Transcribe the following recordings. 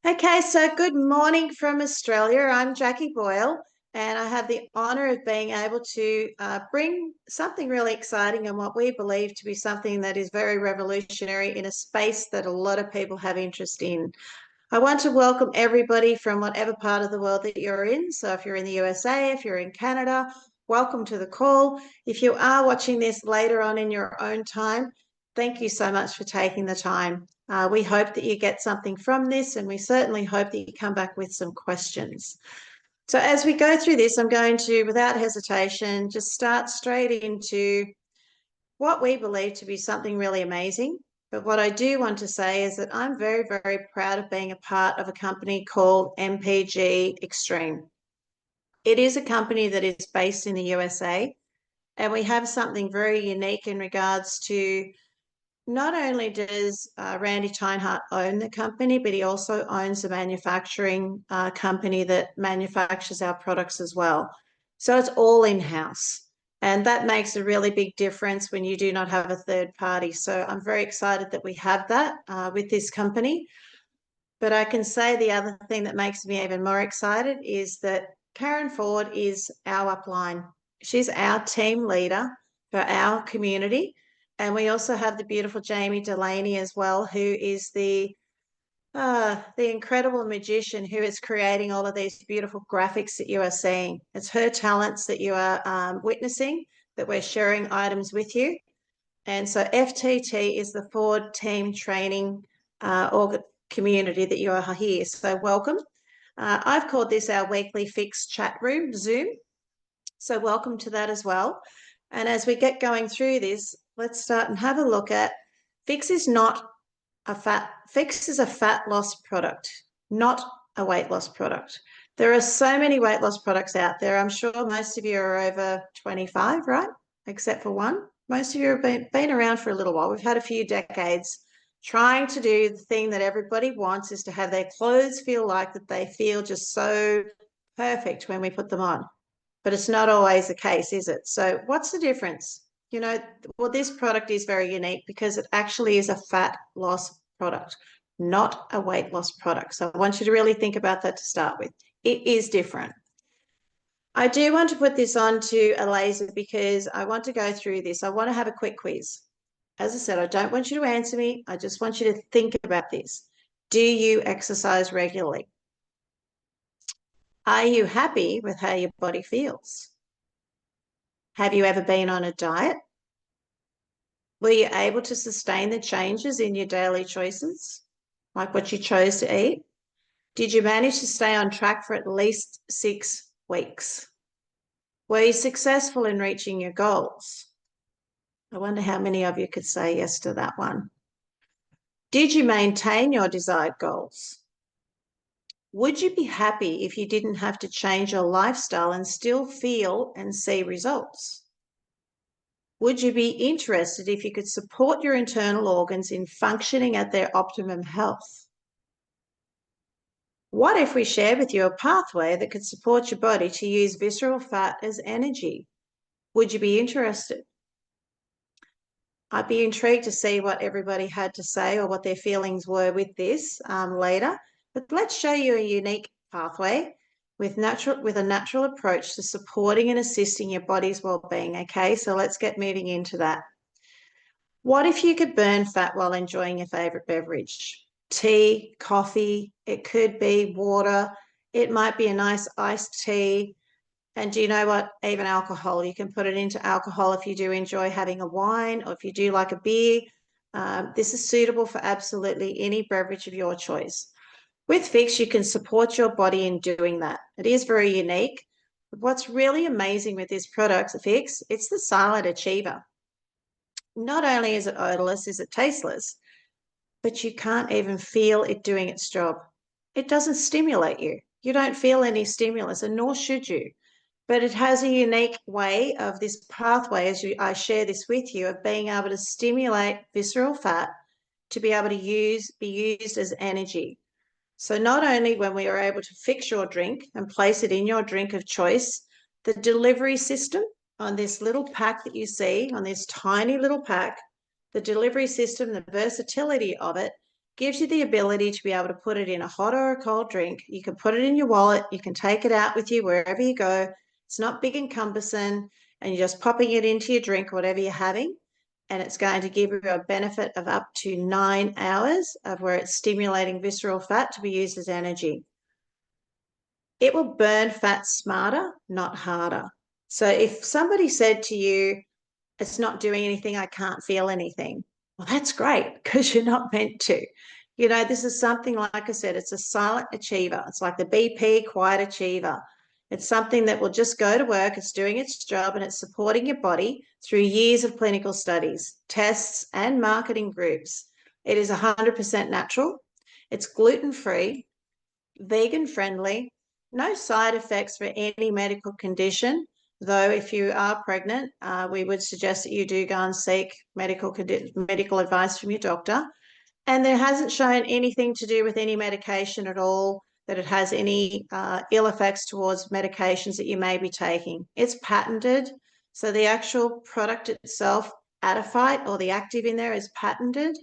Okay, so good morning from Australia. I'm Jackie Boyle, and I have the honour of being able to bring something really exciting and what we believe to be something that is very revolutionary in a space that a lot of people have interest in. I want to welcome everybody from whatever part of the world that you're in. So if you're in the USA, if you're in Canada, welcome to the call. If you are watching this later on in your own time, thank you so much for taking the time. We hope that you get something from this, and we certainly hope that you come back with some questions. So as we go through this, I'm going to, without hesitation, just start straight into what we believe to be something really amazing. But what I do want to say is that I'm very, very proud of being a part of a company called MPG Extreme. It is a company that is based in the USA, and we have something very unique in regards to not only does Randy Teinhardt own the company, but he also owns a manufacturing company that manufactures our products as well. So it's all in-house. And that makes a really big difference when you do not have a third party. So I'm very excited that we have that with this company. But I can say the other thing that makes me even more excited is that Karen Ford is our upline. She's our team leader for our community. And we also have the beautiful Jamie Delaney as well, who is the incredible magician who is creating all of these beautiful graphics that you are seeing. It's her talents that you are witnessing, that we're sharing items with you. And so FTT is the Ford team training community that you are here. So welcome. I've called this our weekly Phix chat room, Zoom. So welcome to that as well. And as we get going through this, let's start and have a look at Phix is not Phix is a fat loss product, not a weight loss product. There are so many weight loss products out there. I'm sure most of you are over 25, right? Except for one. Most of you have been around for a little while. We've had a few decades trying to do the thing that everybody wants, is to have their clothes feel like that they feel just so perfect when we put them on. But it's not always the case, is it? So what's the difference? Well, this product is very unique because it actually is a fat loss product, not a weight loss product. So I want you to really think about that to start with. It is different. I do want to put this onto a laser because I want to go through this. I want to have a quick quiz. As I said, I don't want you to answer me. I just want you to think about this. Do you exercise regularly? Are you happy with how your body feels? Have you ever been on a diet? Were you able to sustain the changes in your daily choices, like what you chose to eat? Did you manage to stay on track for at least 6 weeks? Were you successful in reaching your goals? I wonder how many of you could say yes to that one. Did you maintain your desired goals? Would you be happy if you didn't have to change your lifestyle and still feel and see results? Would you be interested if you could support your internal organs in functioning at their optimum health? What if we shared with you a pathway that could support your body to use visceral fat as energy? Would you be interested? I'd be intrigued to see what everybody had to say or what their feelings were with this later. But let's show you a unique pathway with a natural approach to supporting and assisting your body's well-being. Okay, so let's get moving into that. What if you could burn fat while enjoying your favorite beverage? Tea, coffee, it could be water, it might be a nice iced tea. And do you know what? Even alcohol, you can put it into alcohol if you do enjoy having a wine or if you do like a beer. This is suitable for absolutely any beverage of your choice. With Phix, you can support your body in doing that. It is very unique. But what's really amazing with this product, Phix, it's the silent achiever. Not only is it odorless, is it tasteless, but you can't even feel it doing its job. It doesn't stimulate you. You don't feel any stimulus, and nor should you. But it has a unique way of this pathway, I share this with you, of being able to stimulate visceral fat to be able to be used as energy. So not only when we are able to fix your drink and place it in your drink of choice, the delivery system on this little pack that you see, on this tiny little pack, the delivery system, the versatility of it gives you the ability to be able to put it in a hot or a cold drink. You can put it in your wallet. You can take it out with you wherever you go. It's not big and cumbersome, and you're just popping it into your drink, whatever you're having. And it's going to give you a benefit of up to 9 hours of where it's stimulating visceral fat to be used as energy. It will burn fat smarter, not harder. So if somebody said to you, it's not doing anything, I can't feel anything, well, that's great because you're not meant to. You know, this is something, like I said, it's a silent achiever. It's like the BP quiet achiever. It's something that will just go to work, it's doing its job, and it's supporting your body through years of clinical studies, tests, and marketing groups. It is 100% natural. It's gluten-free, vegan-friendly, no side effects for any medical condition. Though if you are pregnant, we would suggest that you do go and seek medical advice from your doctor. And there hasn't shown anything to do with any medication at all, that it has any ill effects towards medications that you may be taking. It's patented. So the actual product itself, Adafite, or the active in there, is patented.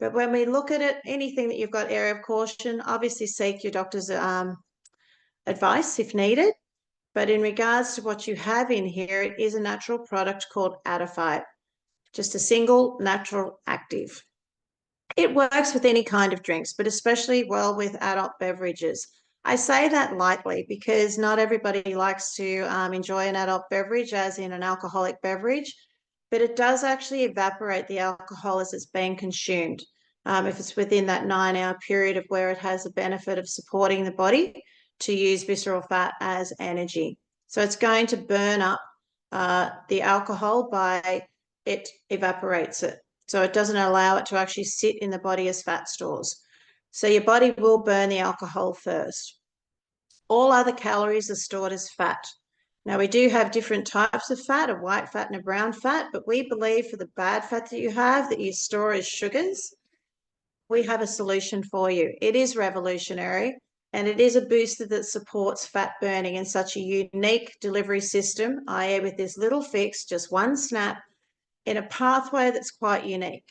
But when we look at it, anything that you've got area of caution, obviously seek your doctor's advice if needed. But in regards to what you have in here, it is a natural product called Adafite, just a single natural active. It works with any kind of drinks, but especially well with adult beverages. I say that lightly because not everybody likes to enjoy an adult beverage, as in an alcoholic beverage, but it does actually evaporate the alcohol as it's being consumed. If it's within that 9-hour period of where it has the benefit of supporting the body to use visceral fat as energy. So it's going to burn up the alcohol by it evaporates it. So it doesn't allow it to actually sit in the body as fat stores. So your body will burn the alcohol first. All other calories are stored as fat. Now, we do have different types of fat, a white fat and a brown fat, but we believe for the bad fat that you have that you store as sugars, we have a solution for you. It is revolutionary, and it is a booster that supports fat burning in such a unique delivery system, i.e. with this little fix, just one snap, in a pathway that's quite unique.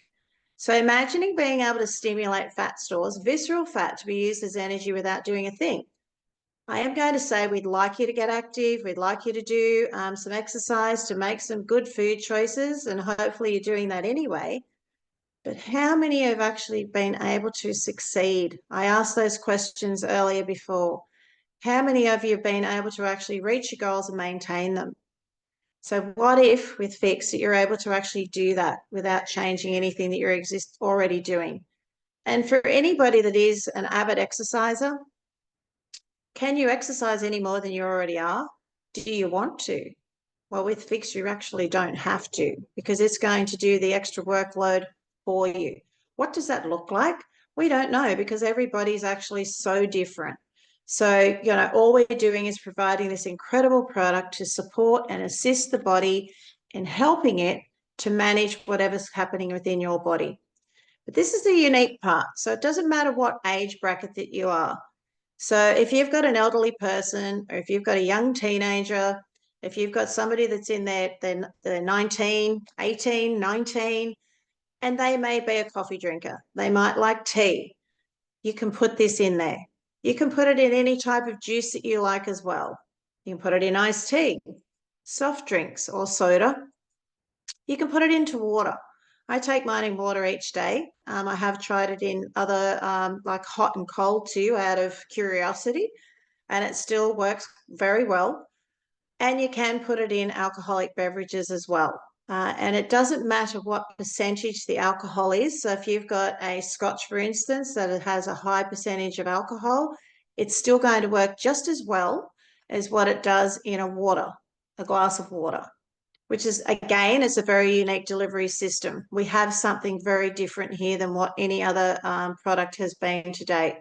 So imagining being able to stimulate fat stores, visceral fat, to be used as energy without doing a thing. I am going to say we'd like you to get active. We'd like you to do some exercise, to make some good food choices, and hopefully you're doing that anyway. But how many have actually been able to succeed? I asked those questions earlier before. How many of you have been able to actually reach your goals and maintain them? So what if with Phix you're able to actually do that without changing anything that you're already doing? And for anybody that is an avid exerciser, can you exercise any more than you already are? Do you want to? Well, with Phix, you actually don't have to, because it's going to do the extra workload for you. What does that look like? We don't know, because everybody's actually so different. So, you know, all we're doing is providing this incredible product to support and assist the body in helping it to manage whatever's happening within your body. But this is the unique part. So it doesn't matter what age bracket that you are. So if you've got an elderly person, or if you've got a young teenager, if you've got somebody that's in their 19, 18, 19, and they may be a coffee drinker, they might like tea, you can put this in there. You can put it in any type of juice that you like as well. You can put it in iced tea, soft drinks, or soda. You can put it into water. I take mine in water each day. I have tried it in other like hot and cold too, out of curiosity, and it still works very well. And you can put it in alcoholic beverages as well. And it doesn't matter what percentage the alcohol is. So if you've got a Scotch, for instance, that it has a high percentage of alcohol, it's still going to work just as well as what it does in a glass of water, which is, again, it's a very unique delivery system. We have something very different here than what any other product has been to date.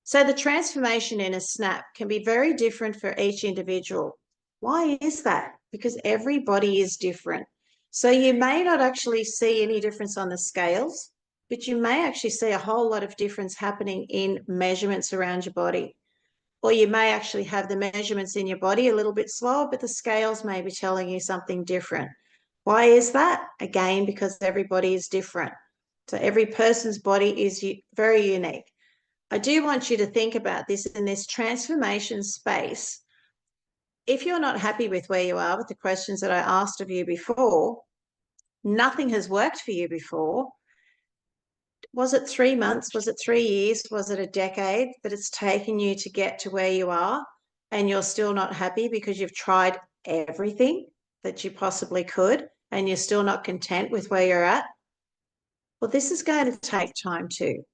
So the transformation in a snap can be very different for each individual. Why is that? Because everybody is different. So you may not actually see any difference on the scales, but you may actually see a whole lot of difference happening in measurements around your body. Or you may actually have the measurements in your body a little bit slower, but the scales may be telling you something different. Why is that? Again, because everybody is different. So every person's body is very unique. I do want you to think about this in this transformation space. If you're not happy with where you are with the questions that I asked of you before, nothing has worked for you before. Was it 3 months? Was it 3 years? Was it a decade that it's taken you to get to where you are, and you're still not happy because you've tried everything that you possibly could and you're still not content with where you're at? Well, this is going to take time too.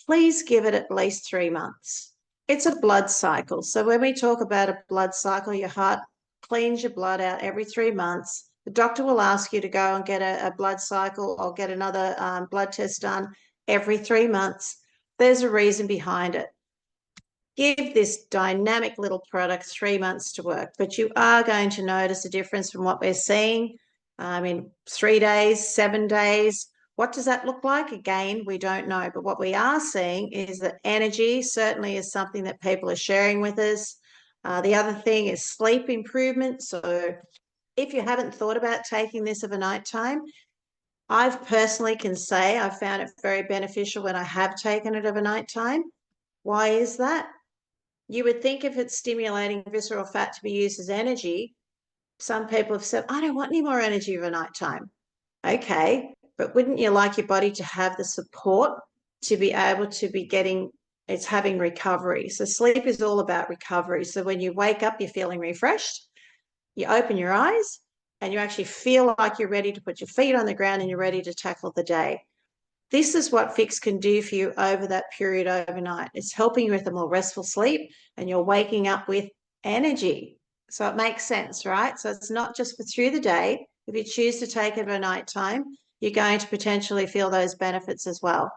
Please give it at least 3 months. It's a blood cycle. So when we talk about a blood cycle, your heart cleans your blood out every 3 months. The doctor will ask you to go and get a blood cycle or get another blood test done every 3 months. There's a reason behind it. Give this dynamic little product 3 months to work, but you are going to notice a difference from what we're seeing in 3 days, 7 days. What does that look like? Again, we don't know. But what we are seeing is that energy certainly is something that people are sharing with us. The other thing is sleep improvement. So if you haven't thought about taking this of a nighttime, I've personally can say I've found it very beneficial when I have taken it of a nighttime. Why is that? You would think if it's stimulating visceral fat to be used as energy, some people have said, I don't want any more energy over nighttime. Okay, but wouldn't you like your body to have the support to be able to be getting, it's having recovery. So sleep is all about recovery. So when you wake up, you're feeling refreshed, you open your eyes, and you actually feel like you're ready to put your feet on the ground and you're ready to tackle the day. This is what Phix can do for you over that period overnight. It's helping you with a more restful sleep and you're waking up with energy. So it makes sense, right? So it's not just for through the day. If you choose to take it at night time, you're going to potentially feel those benefits as well.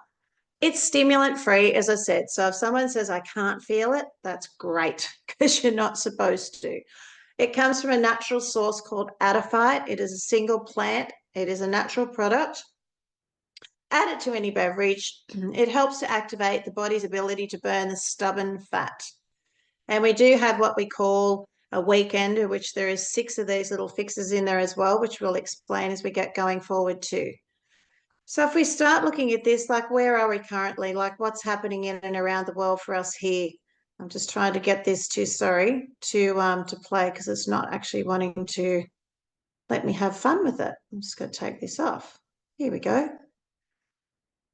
It's stimulant free, as I said. So if someone says, I can't feel it, that's great because you're not supposed to. It comes from a natural source called adiphyte. It is a single plant. It is a natural product. Add it to any beverage. It helps to activate the body's ability to burn the stubborn fat. And we do have what we call a weekender, which there is 6 of these little fixes in there as well, which we'll explain as we get going forward too. So if we start looking at this, like where are we currently? Like what's happening in and around the world for us here? I'm just trying to get this to play because it's not actually wanting to let me have fun with it. I'm just going to take this off. Here we go.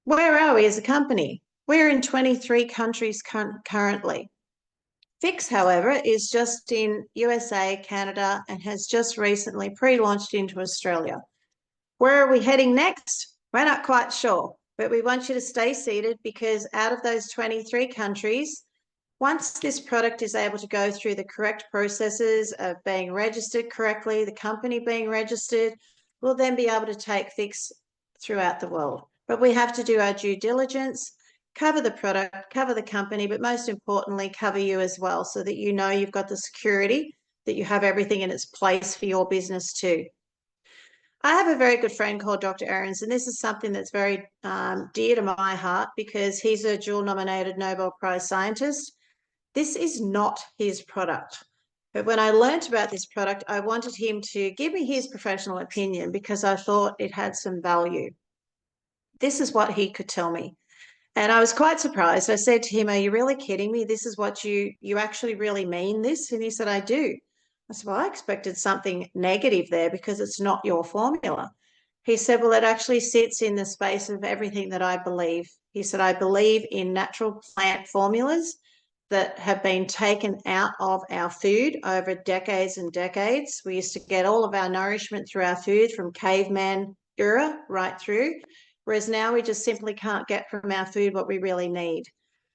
Where are we as a company? We're in 23 countries currently. Phix, however, is just in USA, Canada, and has just recently pre-launched into Australia. Where are we heading next? We're not quite sure, but we want you to stay seated because out of those 23 countries, once this product is able to go through the correct processes of being registered correctly, the company being registered, we'll then be able to take Phix throughout the world. But we have to do our due diligence, cover the product, cover the company, but most importantly, cover you as well so that you know you've got the security, that you have everything in its place for your business too. I have a very good friend called Dr. Ahrens, and this is something that's very dear to my heart because he's a dual nominated Nobel Prize scientist. This is not his product. But when I learned about this product, I wanted him to give me his professional opinion because I thought it had some value. This is what he could tell me. And I was quite surprised. I said to him, are you really kidding me? This is what you actually really mean this? And he said, I do. I said, well, I expected something negative there because it's not your formula. He said, well, it actually sits in the space of everything that I believe. He said, I believe in natural plant formulas that have been taken out of our food over decades and decades. We used to get all of our nourishment through our food from caveman era right through, whereas now we just simply can't get from our food what we really need.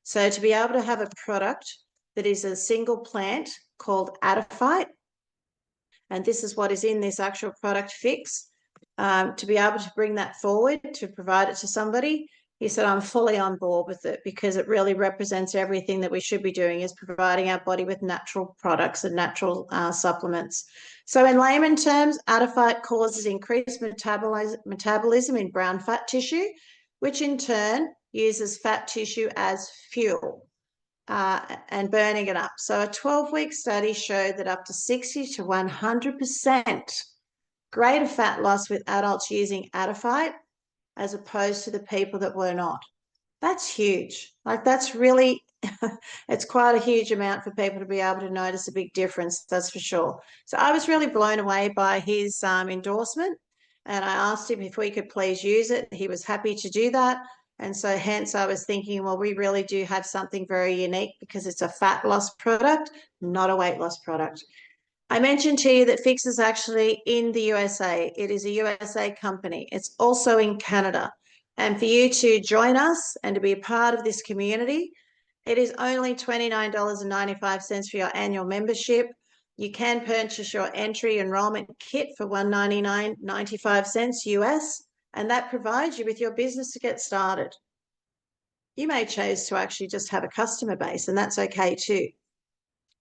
So to be able to have a product that is a single plant called adiphyte, and this is what is in this actual product Phix, to be able to bring that forward, to provide it to somebody, he said, I'm fully on board with it because it really represents everything that we should be doing is providing our body with natural products and natural supplements. So in layman terms, adiphyte causes increased metabolism in brown fat tissue, which in turn uses fat tissue as fuel and burning it up. So a 12-week study showed that up to 60 to 100% greater fat loss with adults using adiphyte as opposed to the people that were not. That's huge. Like that's really, it's quite a huge amount for people to be able to notice a big difference. That's for sure. So I was really blown away by his endorsement, and I asked him if we could please use it. He was happy to do that. And so hence I was thinking, well, we really do have something very unique because it's a fat loss product, not a weight loss product. I mentioned to you that Phix is actually in the USA. It is a USA company. It's also in Canada. And for you to join us and to be a part of this community, it is only $29.95 for your annual membership. You can purchase your entry enrollment kit for $199.95 US, and that provides you with your business to get started. You may choose to actually just have a customer base, and that's okay too.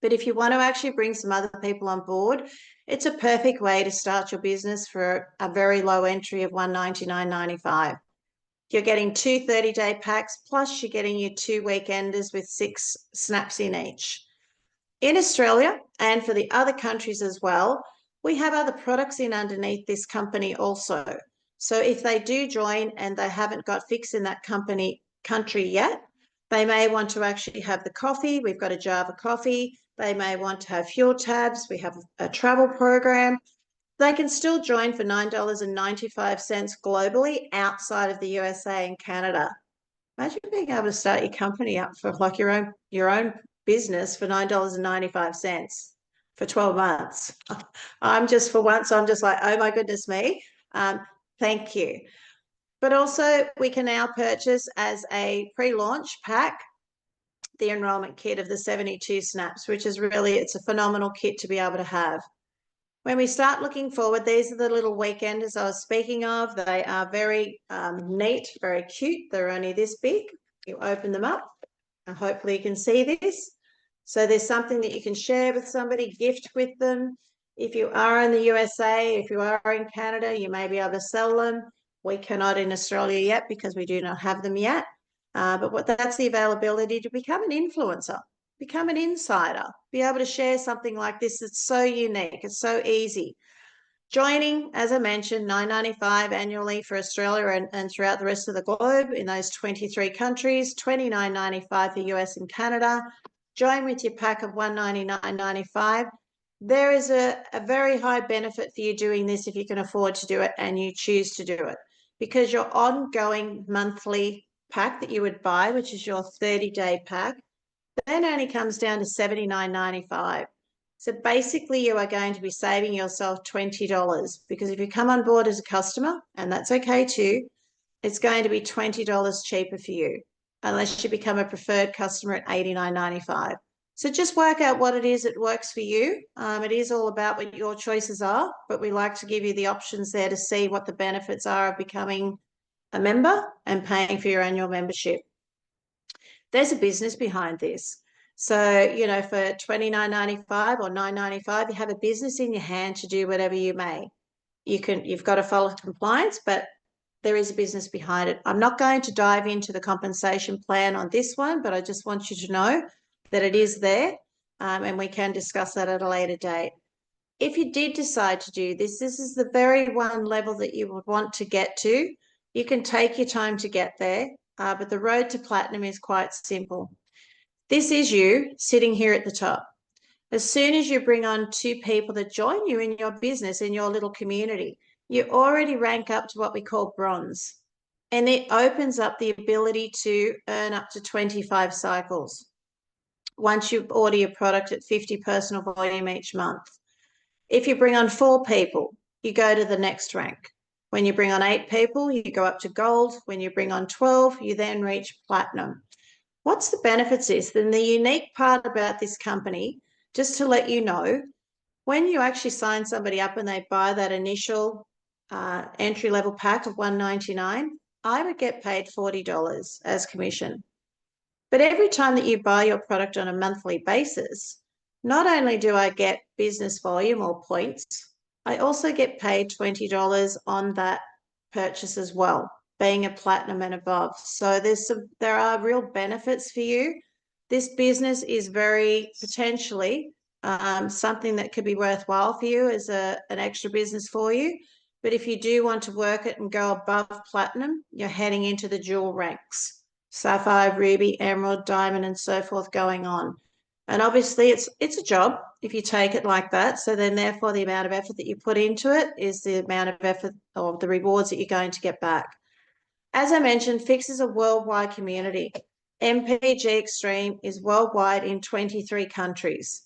But if you want to actually bring some other people on board, it's a perfect way to start your business for a very low entry of $199.95. You're getting two 30-day packs, plus you're getting your 2 weekenders with 6 snaps in each. In Australia and for the other countries as well, we have other products in underneath this company also. So if they do join and they haven't got Phix in that country yet, they may want to actually have the coffee. We've got a Java coffee. They may want to have fuel tabs. We have a travel program. They can still join for $9.95 globally outside of the USA and Canada. Imagine being able to start your company up for like your own business for $9.95 for 12 months. I'm just like, oh my goodness me. Thank you. But also we can now purchase as a pre-launch pack the enrollment kit of the 72 snaps, which is really, it's a phenomenal kit to be able to have. When we start looking forward, these are the little weekenders I was speaking of. They are very neat, very cute. They're only this big. You open them up and hopefully you can see this. So there's something that you can share with somebody, gift with them. If you are in the USA, if you are in Canada, you may be able to sell them. We cannot in Australia yet because we do not have them yet. But that's the availability to become an influencer, become an insider, be able to share something like this. It's so unique. It's so easy. Joining, as I mentioned, $9.95 annually for Australia and throughout the rest of the globe in those 23 countries, $29.95 for US and Canada. Join with your pack of $199.95. There is a very high benefit for you doing this if you can afford to do it and you choose to do it, because your ongoing monthly pack that you would buy, which is your 30-day pack, then only comes down to $79.95. So basically you are going to be saving yourself $20, because if you come on board as a customer, and that's okay too, it's going to be $20 cheaper for you, unless you become a preferred customer at $89.95. So just work out what it is that works for you. It is all about what your choices are, but we like to give you the options there to see what the benefits are of becoming a member and paying for your annual membership. There's a business behind this. So, you know, for $29.95 or $9.95, you have a business in your hand to do whatever you may. You've got to follow compliance, but there is a business behind it. I'm not going to dive into the compensation plan on this one, but I just want you to know that it is there, and we can discuss that at a later date. If you did decide to do this, this is the very one level that you would want to get to. You can take your time to get there, but the road to platinum is quite simple. This is you sitting here at the top. As soon as you bring on 2 people that join you in your business, in your little community, you already rank up to what we call bronze. And it opens up the ability to earn up to 25 cycles once you order your product at 50 personal volume each month. If you bring on 4 people, you go to the next rank. When you bring on 8 people, you go up to gold. When you bring on 12, you then reach platinum. What's the benefits is, then the unique part about this company, just to let you know, when you actually sign somebody up and they buy that initial entry-level pack of $199, I would get paid $40 as commission. But every time that you buy your product on a monthly basis, not only do I get business volume or points, I also get paid $20 on that purchase as well, being a platinum and above. So there are real benefits for you. This business is very potentially something that could be worthwhile for you as an extra business for you. But if you do want to work it and go above platinum, you're heading into the jewel ranks, sapphire, ruby, emerald, diamond, and so forth going on. And obviously it's a job if you take it like that. So then therefore the amount of effort that you put into it is the amount of effort or the rewards that you're going to get back. As I mentioned, Phix is a worldwide community. MPG Extreme is worldwide in 23 countries.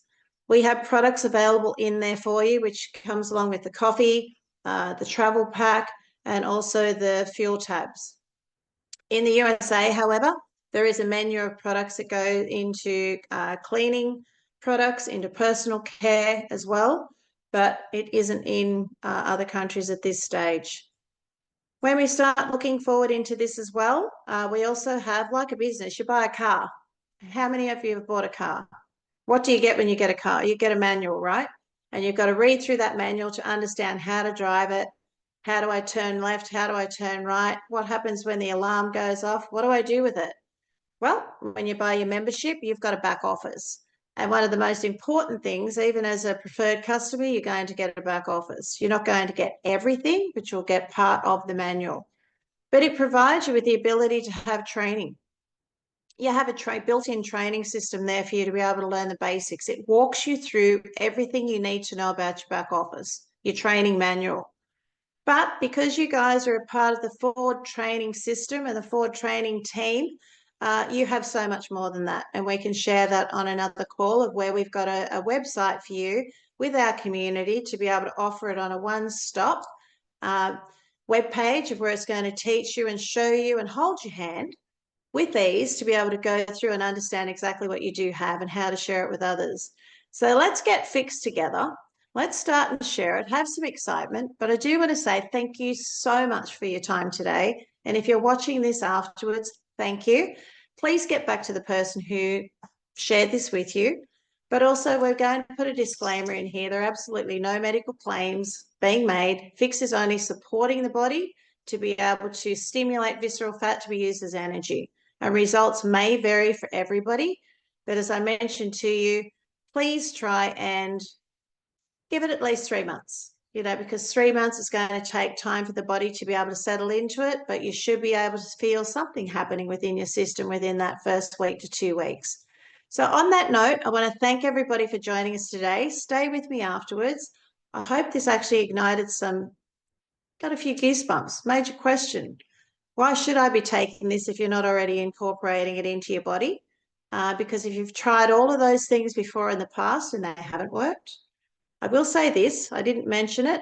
We have products available in there for you, which comes along with the coffee, the travel pack, and also the fuel tabs. In the USA, however, there is a menu of products that go into cleaning products, into personal care as well, but it isn't in other countries at this stage. When we start looking forward into this as well, we also have, like a business, you buy a car. How many of you have bought a car? What do you get when you get a car? You get a manual, right? And you've got to read through that manual to understand how to drive it. How do I turn left? How do I turn right? What happens when the alarm goes off? What do I do with it? Well, when you buy your membership, you've got a back office. And one of the most important things, even as a preferred customer, you're going to get a back office. You're not going to get everything, but you'll get part of the manual. But it provides you with the ability to have training. You have a built-in training system there for you to be able to learn the basics. It walks you through everything you need to know about your back office, your training manual. But because you guys are a part of the Ford training system and the Ford training team, you have so much more than that. And we can share that on another call of where we've got a website for you with our community to be able to offer it on a one-stop web page of where it's going to teach you and show you and hold your hand with these to be able to go through and understand exactly what you do have and how to share it with others. So let's get Phix together. Let's start and share it, have some excitement. But I do want to say thank you so much for your time today. And if you're watching this afterwards, thank you. Please get back to the person who shared this with you. But also, we're going to put a disclaimer in here. There are absolutely no medical claims being made. Phix is only supporting the body to be able to stimulate visceral fat to be used as energy. And results may vary for everybody. But as I mentioned to you, please try and give it at least 3 months, because 3 months is going to take time for the body to be able to settle into it, but you should be able to feel something happening within your system within that first week to 2 weeks. So on that note, I want to thank everybody for joining us today. Stay with me afterwards. I hope this actually ignited got a few goosebumps. Major question. Why should I be taking this if you're not already incorporating it into your body? Because if you've tried all of those things before in the past and they haven't worked, I will say this, I didn't mention it.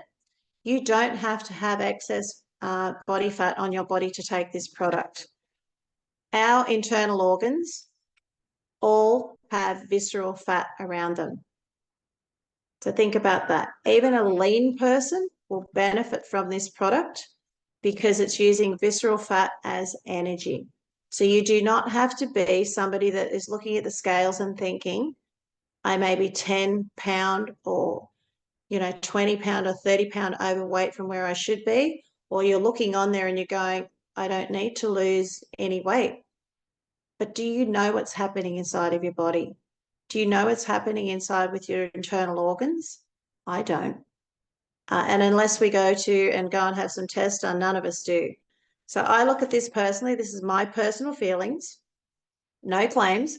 You don't have to have excess body fat on your body to take this product. Our internal organs all have visceral fat around them. So think about that. Even a lean person will benefit from this product because it's using visceral fat as energy. So you do not have to be somebody that is looking at the scales and thinking, I may be 10-pound or 20-pound or 30-pound overweight from where I should be, or you're looking on there and you're going, I don't need to lose any weight. But do you know what's happening inside of your body? Do you know what's happening inside with your internal organs? I don't. And unless we go and have some tests done, none of us do. So I look at this personally. This is my personal feelings, no claims.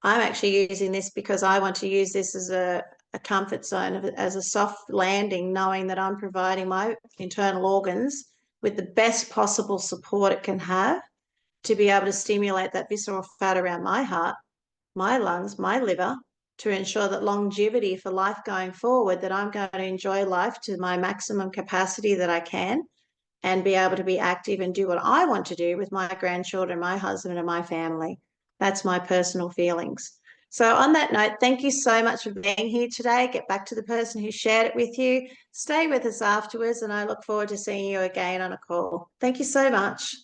I'm actually using this because I want to use this as a comfort zone, as a soft landing, knowing that I'm providing my internal organs with the best possible support it can have to be able to stimulate that visceral fat around my heart, my lungs, my liver, to ensure that longevity for life going forward, that I'm going to enjoy life to my maximum capacity that I can and be able to be active and do what I want to do with my grandchildren, my husband, and my family. That's my personal feelings. So on that note, thank you so much for being here today. Get back to the person who shared it with you. Stay with us afterwards, and I look forward to seeing you again on a call. Thank you so much.